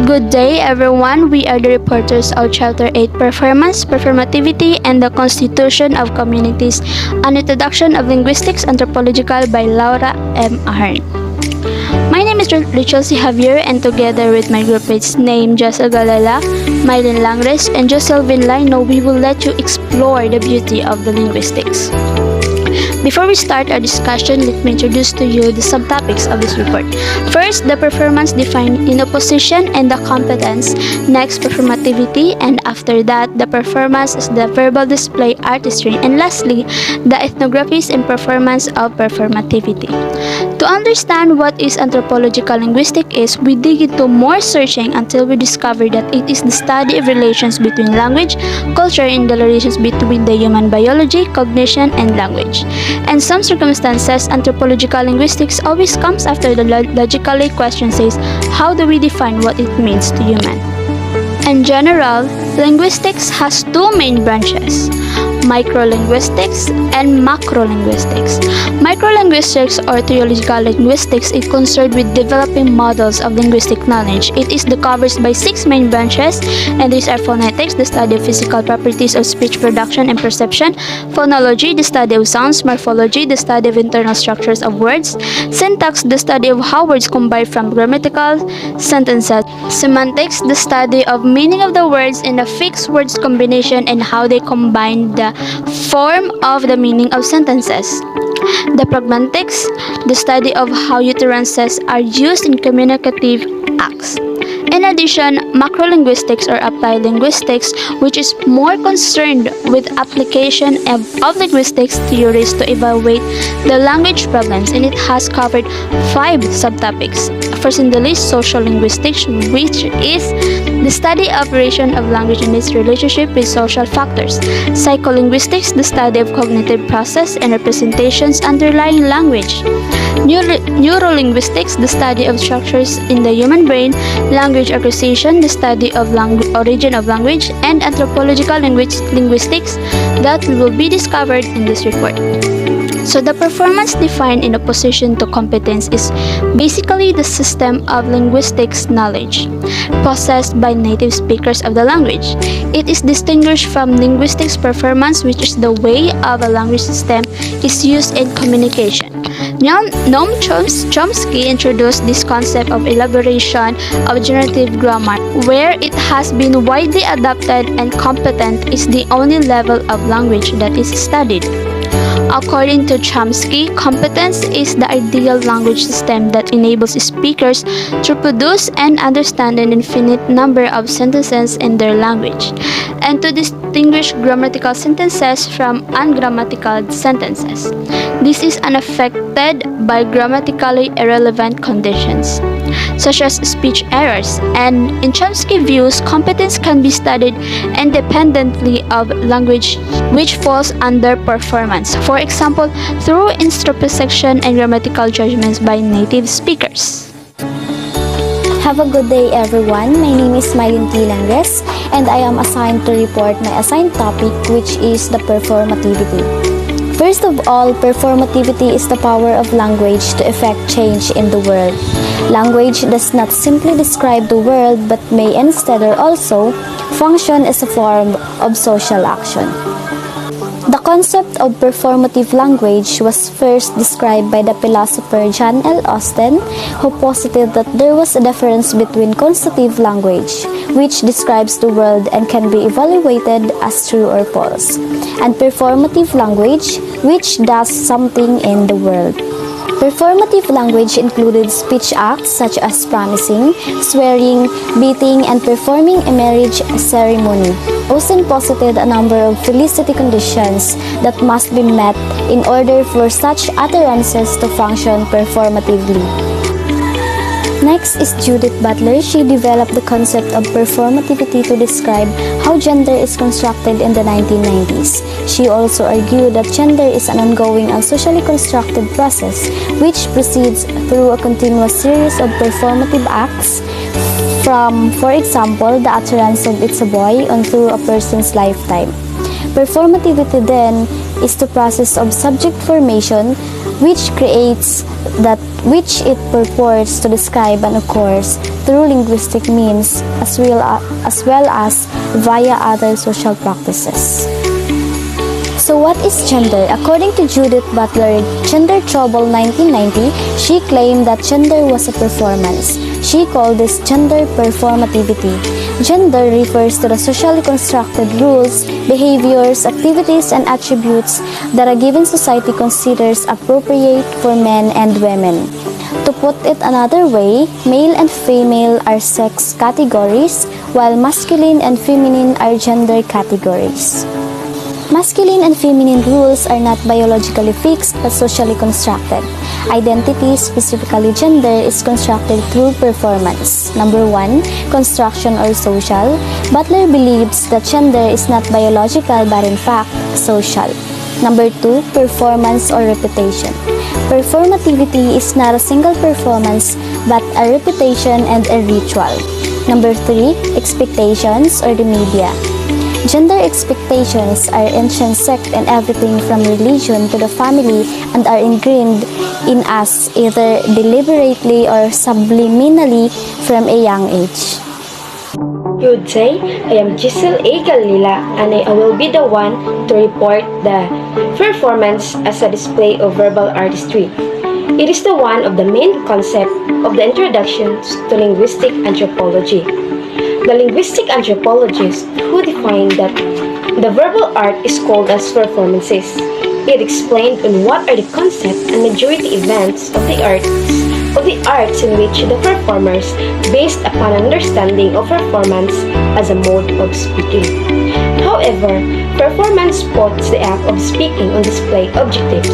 Good day, everyone. We are the reporters of Chapter 8 Performance, Performativity, and the Constitution of Communities, an introduction of Linguistics Anthropological by Laura M. Ahearn. My name is Javier, and together with my group mates named Jessel Galila, Mailyn Langres, and Jocelvin Layno, we will let you explore the beauty of the linguistics. Before we start our discussion, let me introduce to you the subtopics of this report. First, the performance defined in opposition and the competence. Next, performativity, and after that, the performance is the verbal display artistry. And lastly, the ethnographies and performance of performativity. To understand what is anthropological linguistics is, we dig into more searching until we discover that it is the study of relations between language, culture, and the relations between the human biology, cognition, and language. In some circumstances, anthropological linguistics always comes after the logically question says, how do we define what it means to human? In general, linguistics has two main branches, microlinguistics and macrolinguistics. Microlinguistics or theological linguistics is concerned with developing models of linguistic knowledge. It is covered by 6 main branches, and these are phonetics, the study of physical properties of speech production and perception; phonology, the study of sounds; morphology, the study of internal structures of words; syntax, the study of how words combine from grammatical sentences; semantics, the study of meaning of the words in a fixed words combination and how they combine the form of the meaning of sentences; the pragmatics, the study of how utterances are used in communicative acts. In addition, macrolinguistics or applied linguistics, which is more concerned with application of linguistics theories to evaluate the language problems, and it has covered 5 subtopics. First in the list, social linguistics, which is the study of operation of language and its relationship with social factors; psycholinguistics, the study of cognitive process and representations underlying language; neurolinguistics, the study of structures in the human brain; language acquisition, the study of origin of language; and anthropological linguistics that will be discovered in this report. So the performance defined in opposition to competence is basically the system of linguistics knowledge possessed by native speakers of the language. It is distinguished from linguistics performance, which is the way of a language system is used in communication. Noam Chomsky introduced this concept of elaboration of generative grammar, where it has been widely adopted, and competent is the only level of language that is studied. According to Chomsky, competence is the ideal language system that enables speakers to produce and understand an infinite number of sentences in their language, and to distinguish grammatical sentences from ungrammatical sentences. This is unaffected by grammatically irrelevant conditions, such as speech errors, and in Chomsky's views, competence can be studied independently of language, which falls under performance. For example, through introspection and grammatical judgments by native speakers. Have a good day, everyone. My name is Mailyn Langres, and I am assigned to report my assigned topic, which is the performativity. First of all, performativity is the power of language to effect change in the world. Language does not simply describe the world, but may instead or also function as a form of social action. The concept of performative language was first described by the philosopher John L. Austin, who posited that there was a difference between constitutive language, which describes the world and can be evaluated as true or false, and performative language, which does something in the world. Performative language included speech acts such as promising, swearing, beating, and performing a marriage ceremony. Austin posited a number of felicity conditions that must be met in order for such utterances to function performatively. Next is Judith Butler. She developed the concept of performativity to describe how gender is constructed in the 1990s. She also argued that gender is an ongoing and socially constructed process which proceeds through a continuous series of performative acts from, for example, the utterance of "it's a boy" on through a person's lifetime. Performativity then is the process of subject formation which it purports to describe and occurs through linguistic means as well as via other social practices. So what is gender? According to Judith Butler, Gender Trouble 1990, she claimed that gender was a performance. She called this gender performativity. Gender refers to the socially constructed rules, behaviors, activities, and attributes that a given society considers appropriate for men and women. To put it another way, male and female are sex categories, while masculine and feminine are gender categories. Masculine and feminine rules are not biologically fixed but socially constructed. Identity, specifically gender, is constructed through performance. Number 1, construction or social. Butler believes that gender is not biological but in fact social. Number 2, performance or reputation. Performativity is not a single performance but a reputation and a ritual. Number 3, expectations or the media. Gender expectations are intrinsect in everything from religion to the family and are ingrained in us either deliberately or subliminally from a young age. Good day, I am Jessel Galila and I will be the one to report the performance as a display of verbal artistry. It is the one of the main concept of the introductions to linguistic anthropology. The linguistic anthropologist who defined that the verbal art is called as performances. It explained on what are the concepts and majority events of the arts in which the performers based upon understanding of performance as a mode of speaking. However, performance puts the act of speaking on display objectives,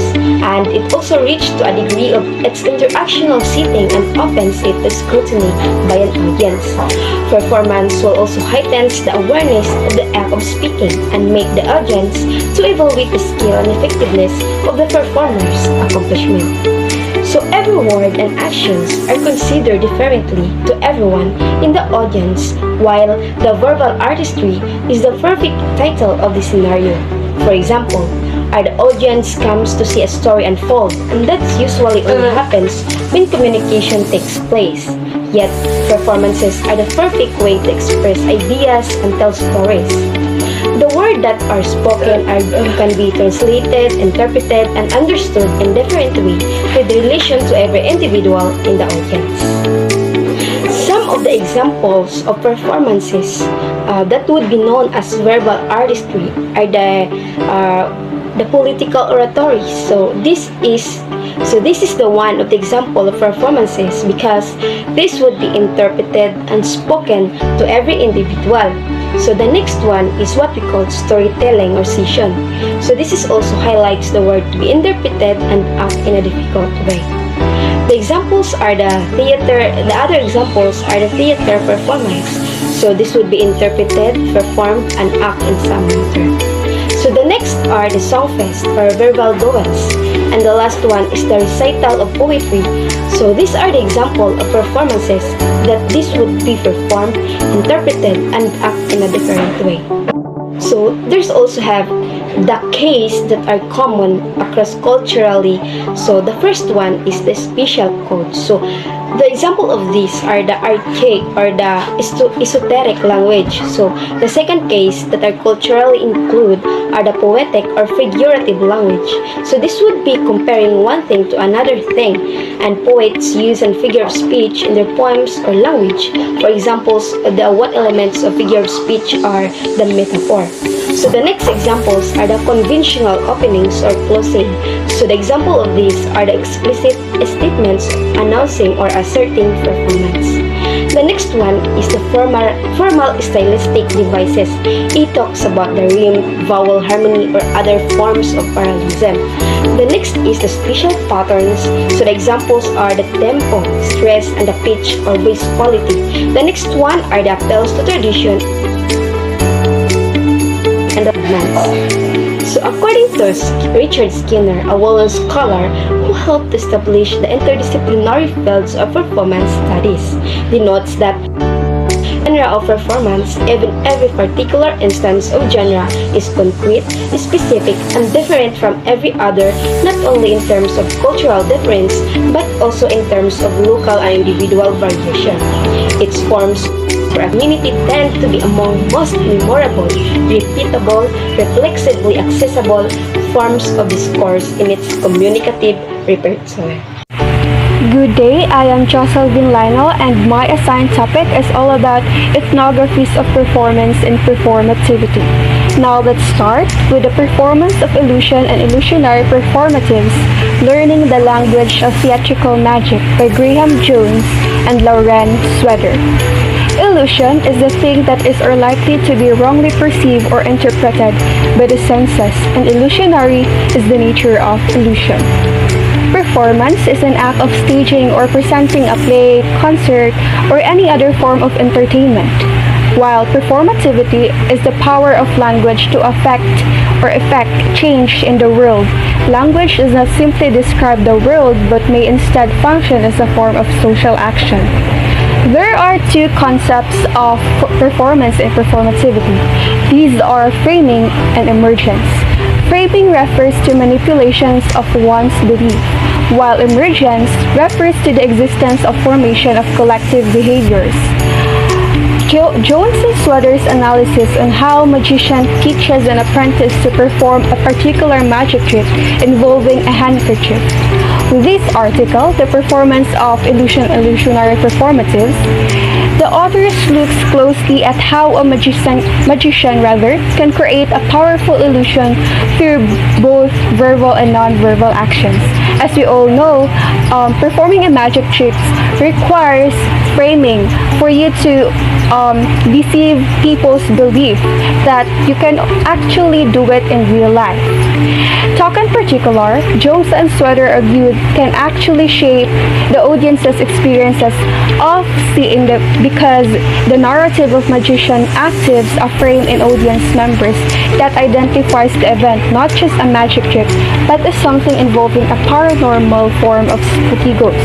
and it also reached to a degree of its interactional setting and opens it to scrutiny by an audience. Performance will also heighten the awareness of the act of speaking and make the audience to evaluate the skill and effectiveness of the performer's accomplishment. So every word and actions are considered differently to everyone in the audience, while the verbal artistry is the perfect title of the scenario. For example, the audience comes to see a story unfold, and that usually only happens when communication takes place. Yet, performances are the perfect way to express ideas and tell stories. The words that are spoken can be translated, interpreted, and understood in different ways with relation to every individual in the audience. Some of the examples of performances that would be known as verbal artistry are the political oratory. So this is the one of the example of performances because this would be interpreted and spoken to every individual. So the next one is what we call storytelling or session. So this is also highlights the word to be interpreted and act in a difficult way. The examples are the other examples are the theater performance. So this would be interpreted, performed, and act in some manner. So the next are the songfest or verbal duels. And the last one is the recital of poetry. So these are the example of performances that this would be performed, interpreted, and act in a different way. So there's also have the case that are common across culturally. So the first one is the special code. So the example of these are the archaic or the esoteric language. So the second case that are culturally include are the poetic or figurative language. So this would be comparing one thing to another thing, and poets use and figure of speech in their poems or language. For examples, what elements of figure of speech are the metaphor. So the next examples are the conventional openings or closing. So the example of these are the explicit statements announcing or asserting performance. The next one is the formal stylistic devices. It talks about the rhyme, vowel, harmony, or other forms of parallelism. The next is the spatial patterns. So the examples are the tempo, stress, and the pitch or bass quality. The next one are the appeals to tradition and the movements. So according to Richard Skinner, a well-known scholar who helped establish the interdisciplinary fields of performance studies, denotes that genre of performance, even every particular instance of genre is concrete, specific, and different from every other, not only in terms of cultural difference, but also in terms of local and individual variation. Its forms for a community tend to be among most memorable, repeatable, reflexively accessible forms of discourse in its communicative repertoire. Good day, I am Jocelvin Layno and my assigned topic is all about ethnographies of performance and performativity. Now let's start with the performance of illusion and illusionary performatives, learning the language of theatrical magic by Graham Jones and Lauren Sweater. Illusion is the thing that is or likely to be wrongly perceived or interpreted by the senses, and illusionary is the nature of illusion. Performance is an act of staging or presenting a play, concert, or any other form of entertainment, while performativity is the power of language to affect change in the world. Language does not simply describe the world but may instead function as a form of social action. There are two concepts of performance and performativity. These are framing and emergence. Framing refers to manipulations of one's belief, while emergence refers to the existence of formation of collective behaviors. Jones and Sweater's analysis on how a magician teaches an apprentice to perform a particular magic trick involving a handkerchief. With this article, The Performance of Illusionary Performatives, the author looks closely at how a magician can create a powerful illusion through both verbal and non-verbal actions. As we all know, performing a magic trick requires framing for you to deceive people's belief that you can actually do it in real life. Talk in particular, Jones and Sweater argued can actually shape the audience's experiences of seeing because the narrative of magician actives a frame in audience members that identifies the event not just a magic trick but as something involving a paranormal form of spooky ghost.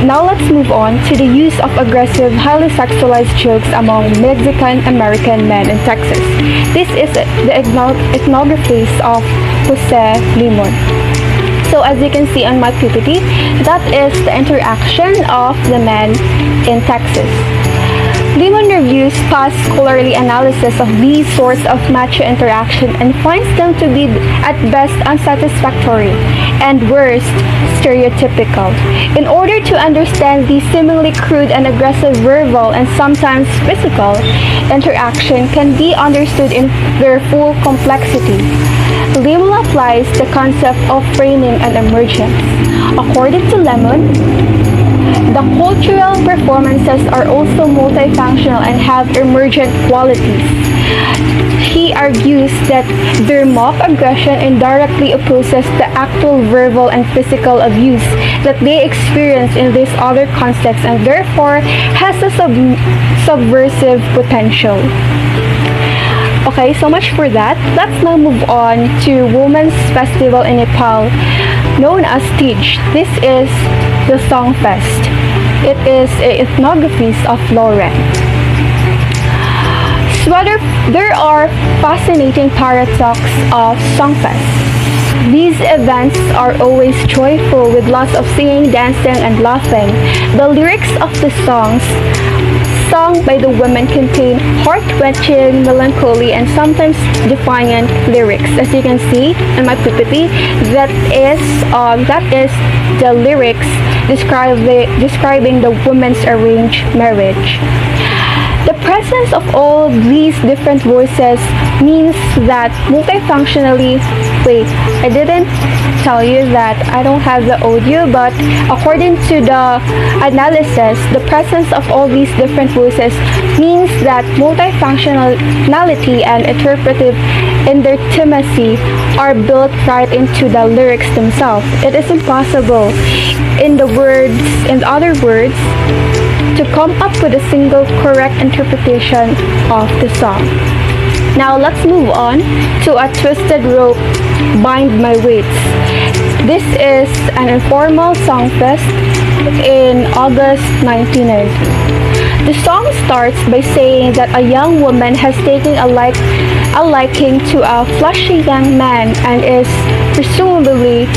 Now let's move on to the use of aggressive, highly sexualized jokes among Mexican-American men in Texas. This is the ethnographies of Jose Limon. So as you can see on my PPT, that is the interaction of the men in Texas. Limon reviews past scholarly analysis of these sorts of macho interaction and finds them to be at best unsatisfactory and worst stereotypical. In order to understand these seemingly crude and aggressive verbal and sometimes physical interaction can be understood in their full complexity, Limon applies the concept of framing and emergence. According to Lemon, the cultural performances are also multifunctional and have emergent qualities. He argues that their mock aggression indirectly opposes the actual verbal and physical abuse that they experience in these other contexts and therefore has a subversive potential. Okay, so much for that. Let's now move on to Women's Festival in Nepal, known as Tej. This is the Song Fest. It is ethnographies of Lauren. There are fascinating paradoxes of Songfest. These events are always joyful with lots of singing, dancing, and laughing. The lyrics of the songs sung by the women contain heart-wrenching, melancholy, and sometimes defiant lyrics. As you can see in my PPT, that is the lyrics describing the women's arranged marriage. The presence of all these different voices means that wait, I didn't tell you that I don't have the audio, but according to the analysis, the presence of all these different voices means that multifunctionality and interpretive intimacy are built right into the lyrics themselves. It is impossible, in other words, to come up with a single correct interpretation of the song. Now let's move on to A Twisted Rope, Bind My Weights. This is an informal song fest in August 1990. The song starts by saying that a young woman has taken a liking to a flashy young man and is presumably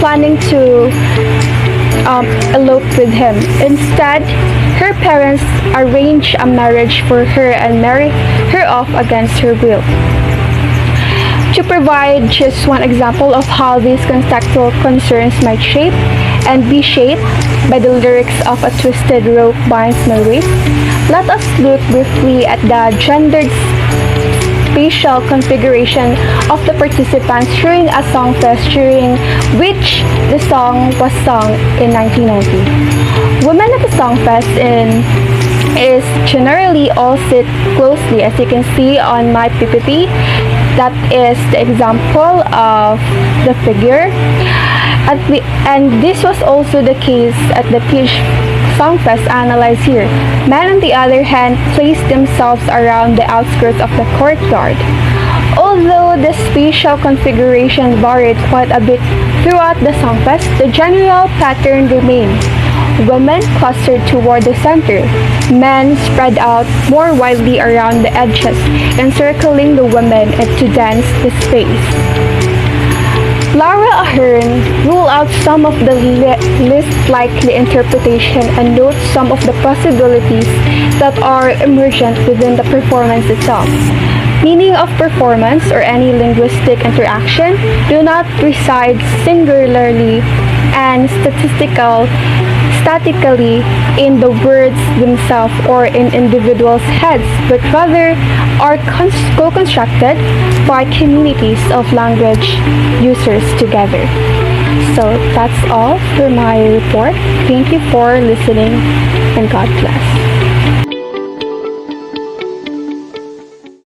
planning to elope with him. Instead, her parents arrange a marriage for her and marry her off against her will. To provide just one example of how these contextual concerns might shape and be shaped by the lyrics of A Twisted Rope Binds My Waist, let us look briefly at the gendered spatial configuration of the participants during a songfest during which the song was sung in 1990. Women at the songfest is generally all sit closely, as you can see on my PPT. That is the example of the figure. And this was also the case at the Teach Songfest analyzed here. Men, on the other hand, placed themselves around the outskirts of the courtyard. Although the spatial configuration varied quite a bit throughout the Songfest, the general pattern remained. Women clustered toward the center, men spread out more widely around the edges, encircling the women to dance the space. Laura Ahearn ruled out some of the least likely interpretation and notes some of the possibilities that are emergent within the performance itself. Meaning of performance or any linguistic interaction do not reside singularly and statically in the words themselves or in individuals' heads, but rather are co-constructed by communities of language users together. So that's all for my report. Thank you for listening and God bless.